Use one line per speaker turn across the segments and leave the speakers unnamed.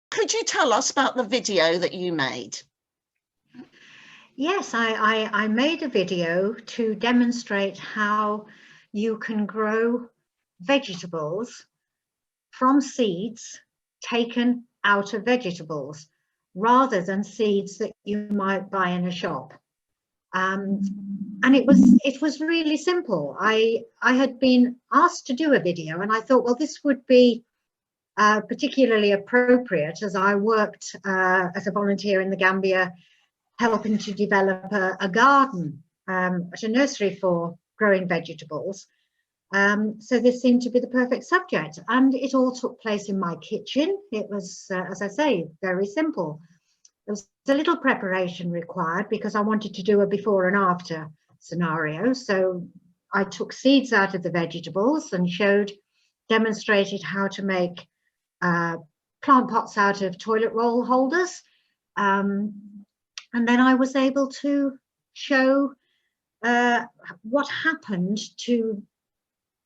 Could you tell us about the video that you made?
Yes, I made a video to demonstrate how you can grow vegetables from seeds taken out of vegetables rather than seeds that you might buy in a shop. And it was really simple. I had been asked to do a video, and I thought, well, this would be particularly appropriate as I worked as a volunteer in the Gambia, helping to develop a garden at a nursery for growing vegetables. So this seemed to be the perfect subject, and it all took place in my kitchen. It was, as I say, very simple. There was a little preparation required because I wanted to do a before and after scenario. So I took seeds out of the vegetables and demonstrated how to make plant pots out of toilet roll holders. And then I was able to show what happened to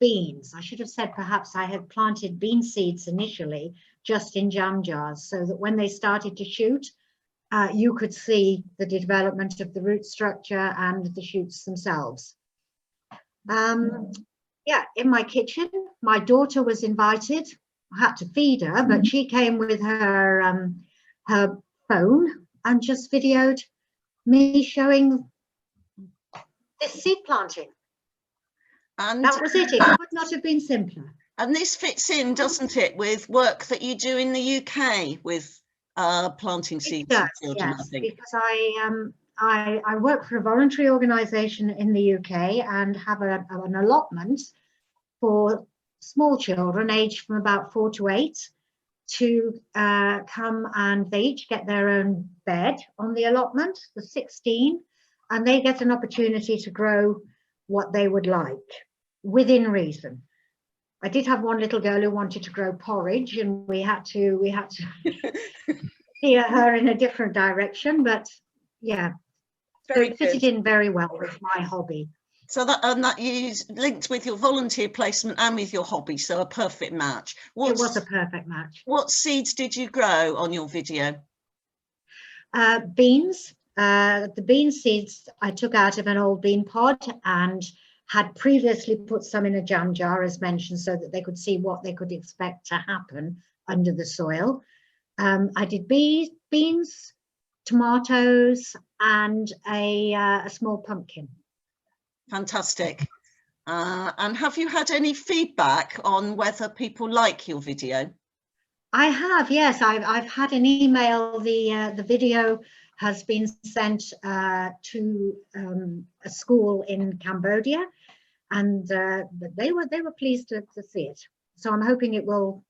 beans. I should have said perhaps I had planted bean seeds initially just in jam jars so that when they started to shoot, you could see the development of the root structure and the shoots themselves. Yeah, in my kitchen, my daughter was invited. I had to feed her, but she came with her phone and just videoed me showing this seed planting. And that was it. It could not have been simpler.
And this fits in, doesn't it, with work that you do in the UK with planting seeds for children,
yes,
I think.
Because I work for a voluntary organisation in the UK and have an allotment for small children aged from about 4 to 8 to come, and they each get their own bed on the allotment, the 16, and they get an opportunity to grow what they would like within reason. I did have one little girl who wanted to grow porridge, and we had to steer her in a different direction, but yeah, it fitted in very well with my hobby.
So that you linked with your volunteer placement and with your hobby, so a perfect match.
It was a perfect match.
What seeds did you grow on your video?
Beans. The bean seeds I took out of an old bean pod and had previously put some in a jam jar, as mentioned, so that they could see what they could expect to happen under the soil. I did beans, tomatoes, and a small pumpkin.
Fantastic. And have you had any feedback on whether people like your video?
I have, yes. I've had an email. The video has been sent to a school in Cambodia, and they were pleased to see it. So I'm hoping it will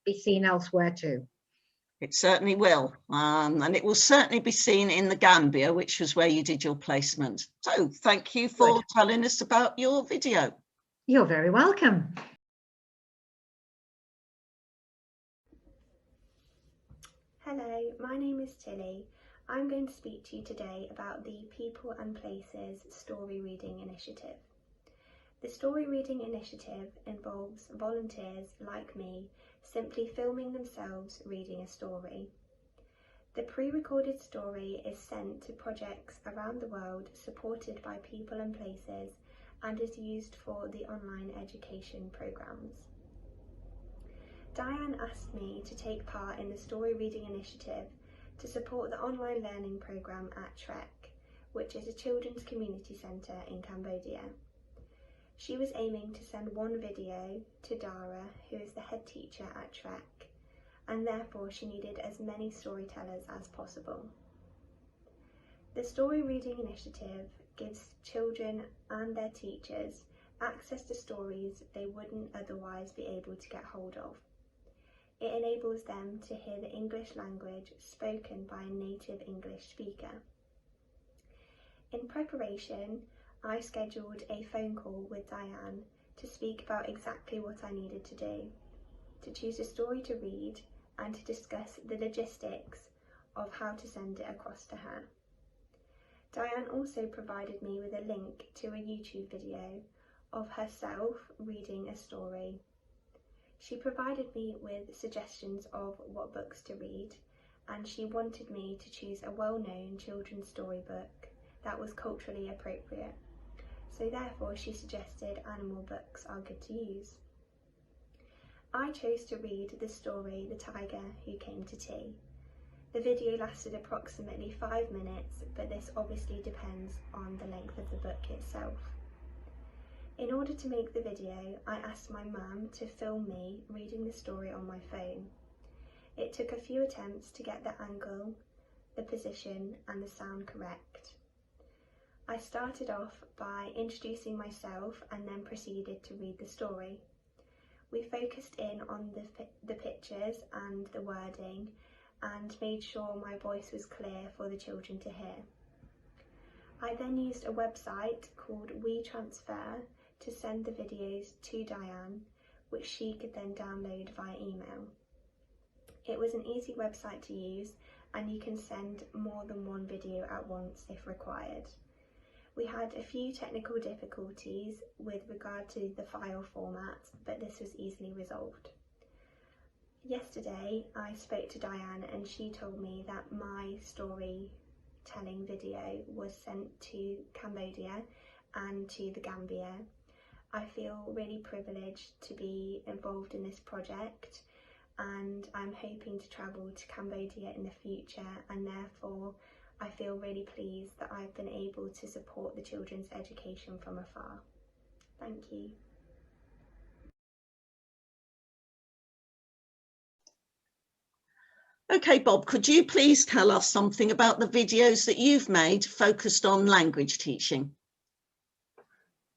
be seen elsewhere too.
It certainly will, and it will certainly be seen in the Gambia, which was where you did your placement. So thank you for telling us about your video.
You're very welcome.
Hello, my name is Tilly. I'm going to speak to you today about the People and Places Story Reading Initiative. The Story Reading Initiative involves volunteers like me simply filming themselves reading a story. The pre-recorded story is sent to projects around the world supported by People and Places and is used for the online education programmes. Diane asked me to take part in the Story Reading Initiative to support the online learning programme at Trek, which is a children's community centre in Cambodia. She was aiming to send one video to Dara, who is the head teacher at Trek, and therefore she needed as many storytellers as possible. The Story Reading Initiative gives children and their teachers access to stories they wouldn't otherwise be able to get hold of. It enables them to hear the English language spoken by a native English speaker. In preparation, I scheduled a phone call with Diane to speak about exactly what I needed to do, to choose a story to read and to discuss the logistics of how to send it across to her. Diane also provided me with a link to a YouTube video of herself reading a story. She provided me with suggestions of what books to read, and she wanted me to choose a well-known children's storybook that was culturally appropriate. So therefore she suggested animal books are good to use. I chose to read the story The Tiger Who Came to Tea. The video lasted approximately 5 minutes, but this obviously depends on the length of the book itself. In order to make the video, I asked my mum to film me reading the story on my phone. It took a few attempts to get the angle, the position and the sound correct. I started off by introducing myself and then proceeded to read the story. We focused in on the pictures and the wording and made sure my voice was clear for the children to hear. I then used a website called WeTransfer to send the videos to Diane, which she could then download via email. It was an easy website to use, and you can send more than one video at once if required. We had a few technical difficulties with regard to the file format, but this was easily resolved. Yesterday I spoke to Diane and she told me that my storytelling video was sent to Cambodia and to the Gambia. I feel really privileged to be involved in this project, and I'm hoping to travel to Cambodia in the future, and therefore I feel really pleased that I've been able to support the children's education from afar. Thank you.
Okay, Bob, could you please tell us something about the videos that you've made focused on language teaching?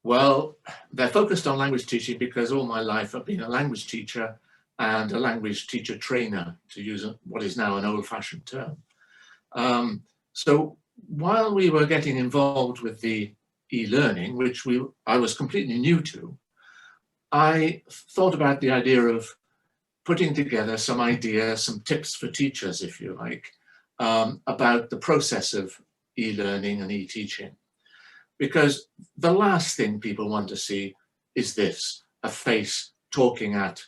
Well, they're focused on language teaching because all my life I've been a language teacher and a language teacher trainer, to use what is now an old-fashioned term. So while we were getting involved with the e-learning, which I was completely new to, I thought about the idea of putting together some ideas, some tips for teachers, if you like, about the process of e-learning and e-teaching. Because the last thing people want to see is this, a face talking at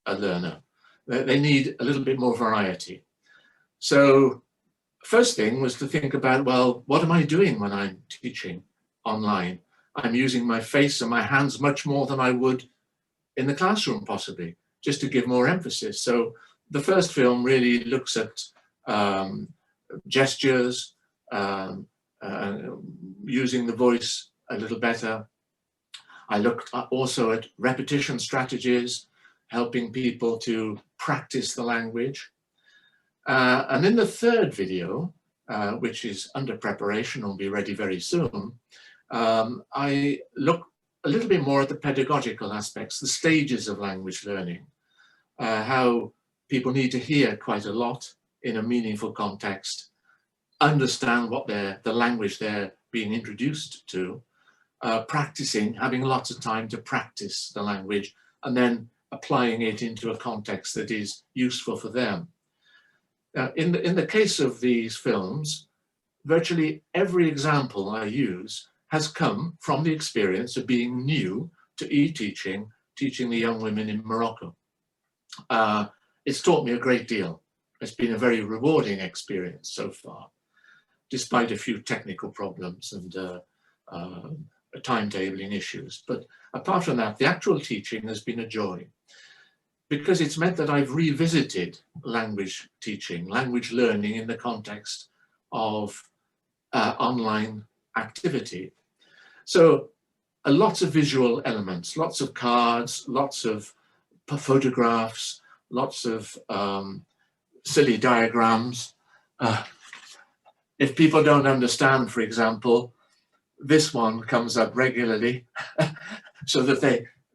a learner. They need a little bit more variety. So first thing was to think about, well, what am I doing when I'm teaching online? I'm using my face and my hands much more than I would in the classroom, possibly, just to give more emphasis. So the first film really looks at gestures, using the voice a little better. I looked also at repetition strategies, helping people to practice the language. And in the third video, which is under preparation, will be ready very soon, I look a little bit more at the pedagogical aspects, the stages of language learning, how people need to hear quite a lot in a meaningful context, understand what the language they're being introduced to, practicing, having lots of time to practice the language, and then applying it into a context that is useful for them. In the case of these films, virtually every example I use has come from the experience of being new to e-teaching, teaching the young women in Morocco. It's taught me a great deal. It's been a very rewarding experience so far, despite a few technical problems and timetabling issues. But apart from that, the actual teaching has been a joy, because it's meant that I've revisited language teaching, language learning in the context of online activity. So lots of visual elements, lots of cards, lots of photographs, lots of silly diagrams. If people don't understand, for example, this one comes up regularly so that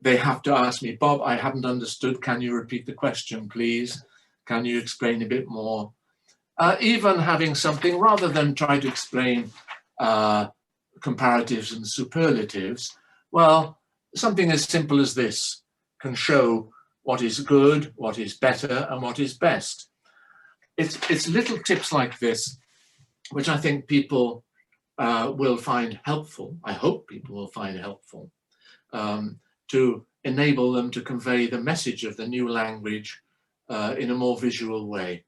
they have to ask me, Bob, I haven't understood. Can you repeat the question, please? Can you explain a bit more? Even having something, rather than try to explain comparatives and superlatives, well, something as simple as this can show what is good, what is better, and what is best. It's little tips like this which I think people will find helpful. I hope people will find helpful to enable them to convey the message of the new language in a more visual way.